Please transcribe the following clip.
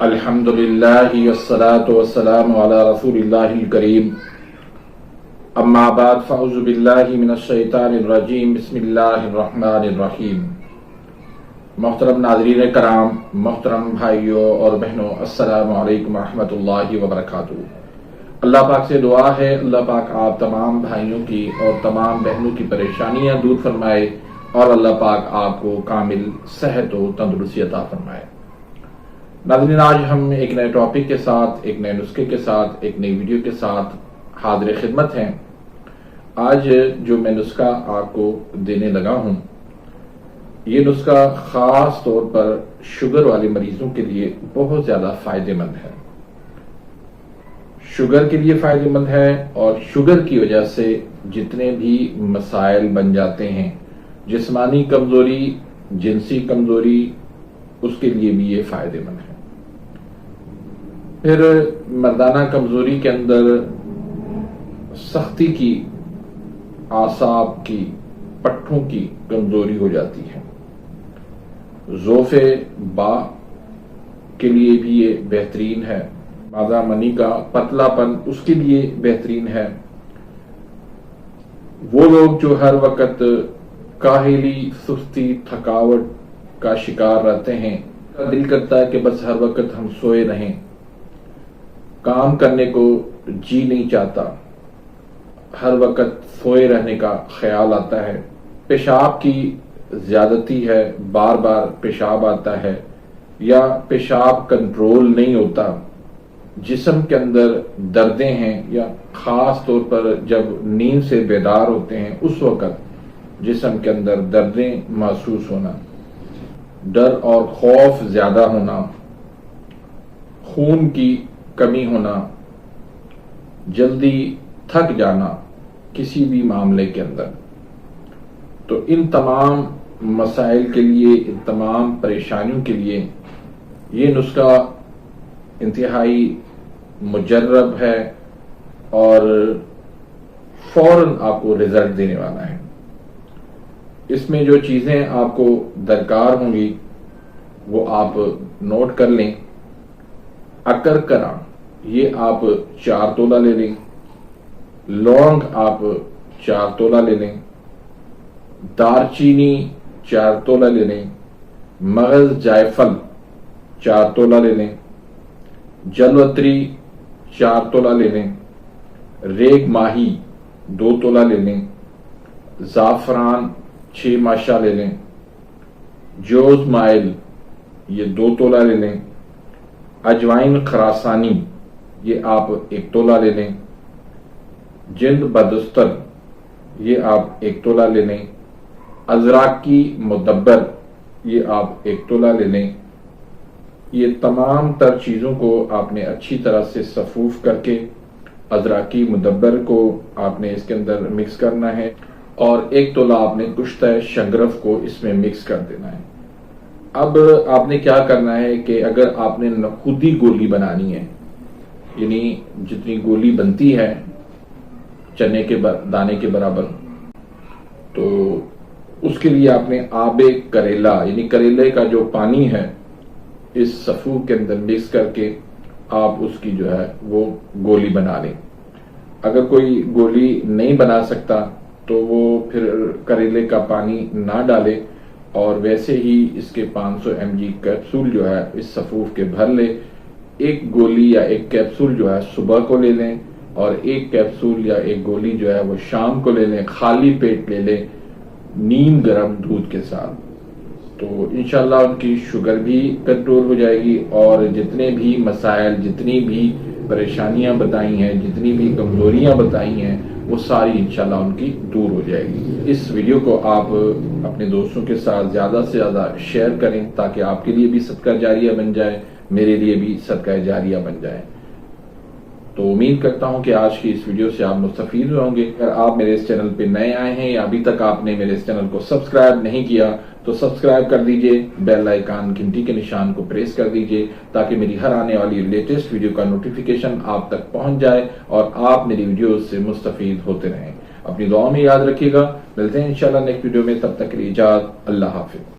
الحمدللہ والصلاة والسلام علی رسول اللہ الکریم اما بعد فاعوذ باللہ من الشیطان الرجیم بسم اللہ الرحمن الرحیم۔ محترم ناظرین کرام، محترم بھائیوں اور بہنوں، السلام علیکم ورحمۃ اللہ وبرکاتہ۔ اللہ پاک سے دعا ہے اللہ پاک آپ تمام بھائیوں کی اور تمام بہنوں کی پریشانیاں دور فرمائے اور اللہ پاک آپ کو کامل صحت و تندرستی عطا فرمائے۔ ناظرین، آج ہم ایک نئے ٹاپک کے ساتھ، ایک نئے نسخے کے ساتھ، ایک نئی ویڈیو کے ساتھ حاضر خدمت ہیں۔ آج جو میں نسخہ آپ کو دینے لگا ہوں، یہ نسخہ خاص طور پر شوگر والے مریضوں کے لیے بہت زیادہ فائدہ مند ہے۔ شوگر کے لیے فائدہ مند ہے اور شوگر کی وجہ سے جتنے بھی مسائل بن جاتے ہیں، جسمانی کمزوری، جنسی کمزوری، اس کے لیے بھی یہ فائدہ مند ہے۔ پھر مردانہ کمزوری کے اندر سختی کی، اعصاب کی، پٹھوں کی کمزوری ہو جاتی ہے۔ ضعف با کے لیے بھی یہ بہترین ہے۔ مادہ منی کا پتلا پن اس کے لیے بہترین ہے۔ وہ لوگ جو ہر وقت کاہلی، سستی، تھکاوٹ کا شکار رہتے ہیں، دل کرتا ہے کہ بس ہر وقت ہم سوئے رہیں، کام کرنے کو جی نہیں چاہتا، ہر وقت سوئے رہنے کا خیال آتا ہے، پیشاب کی زیادتی ہے، بار بار پیشاب آتا ہے یا پیشاب کنٹرول نہیں ہوتا، جسم کے اندر دردیں ہیں، یا خاص طور پر جب نیند سے بیدار ہوتے ہیں اس وقت جسم کے اندر دردیں محسوس ہونا، ڈر اور خوف زیادہ ہونا، خون کی کمی ہونا، جلدی تھک جانا کسی بھی معاملے کے اندر، تو ان تمام مسائل کے لیے، ان تمام پریشانیوں کے لیے یہ نسخہ انتہائی مجرب ہے اور فوراً آپ کو رزلٹ دینے والا ہے۔ اس میں جو چیزیں آپ کو درکار ہوں گی وہ آپ نوٹ کر لیں۔ اکرکرا یہ آپ 4 تولہ لے لیں، لونگ آپ 4 تولہ لے لیں، دار چینی 4 تولہ لے لیں، مغز جائفل 4 تولہ لے لیں، جلوتری 4 تولہ لے لیں، ریگ ماہی 2 تولہ لے لیں، زعفران 6 ماشا لے لیں، جوز مائل یہ 2 تولہ لے لیں، اجوائن خراسانی یہ آپ 1 تولہ لے لیں، جند بدستر یہ آپ 1 تولہ لے لیں، ازراکی مدبر یہ آپ 1 تولہ لے لیں۔ یہ تمام تر چیزوں کو آپ نے اچھی طرح سے صفوف کر کے ازراکی مدبر کو آپ نے اس کے اندر مکس کرنا ہے اور 1 تولہ آپ نے کشتہ شنگرف کو اس میں مکس کر دینا ہے۔ اب آپ نے کیا کرنا ہے کہ اگر آپ نے خودی گولی بنانی ہے، یعنی جتنی گولی بنتی ہے چنے کے دانے کے برابر، تو اس کے لیے آپ نے آب کریلا یعنی کریلے کا جو پانی ہے اس صفو کے اندر مکس کر کے آپ اس کی جو ہے وہ گولی بنا لیں۔ اگر کوئی گولی نہیں بنا سکتا تو وہ پھر کریلے کا پانی نہ ڈالے اور ویسے ہی اس کے 500 mg کیپسول جو ہے اس صفوف کے بھر لے۔ 1 گولی یا 1 کیپسول جو ہے صبح کو لے لیں اور 1 کیپسول یا 1 گولی جو ہے وہ شام کو لے لیں، خالی پیٹ لے لیں نیم گرم دودھ کے ساتھ، تو انشاءاللہ ان کی شوگر بھی کنٹرول ہو جائے گی اور جتنے بھی مسائل، جتنی بھی پریشانیاں بتائی ہیں، جتنی بھی کمزوریاں بتائی ہیں، وہ ساری انشاءاللہ ان کی دور ہو جائے گی۔ اس ویڈیو کو آپ اپنے دوستوں کے ساتھ زیادہ سے زیادہ شیئر کریں تاکہ آپ کے لیے بھی صدقہ جاریہ بن جائے، میرے لیے بھی صدقہ جاریہ بن جائے۔ تو امید کرتا ہوں کہ آج کی اس ویڈیو سے آپ مستفید ہوں گے۔ اگر آپ میرے اس چینل پہ نئے آئے ہیں یا ابھی تک آپ نے میرے اس چینل کو سبسکرائب نہیں کیا تو سبسکرائب کر دیجئے، بیل آئیکن گھنٹی کے نشان کو پریس کر دیجئے تاکہ میری ہر آنے والی لیٹسٹ ویڈیو کا نوٹیفیکیشن آپ تک پہنچ جائے اور آپ میری ویڈیوز سے مستفید ہوتے رہیں۔ اپنی دعاؤں میں یاد رکھیے گا، ملتے ہیں انشاءاللہ نیکسٹ ویڈیو میں، تب تک کے لیے اجازت، اللہ حافظ۔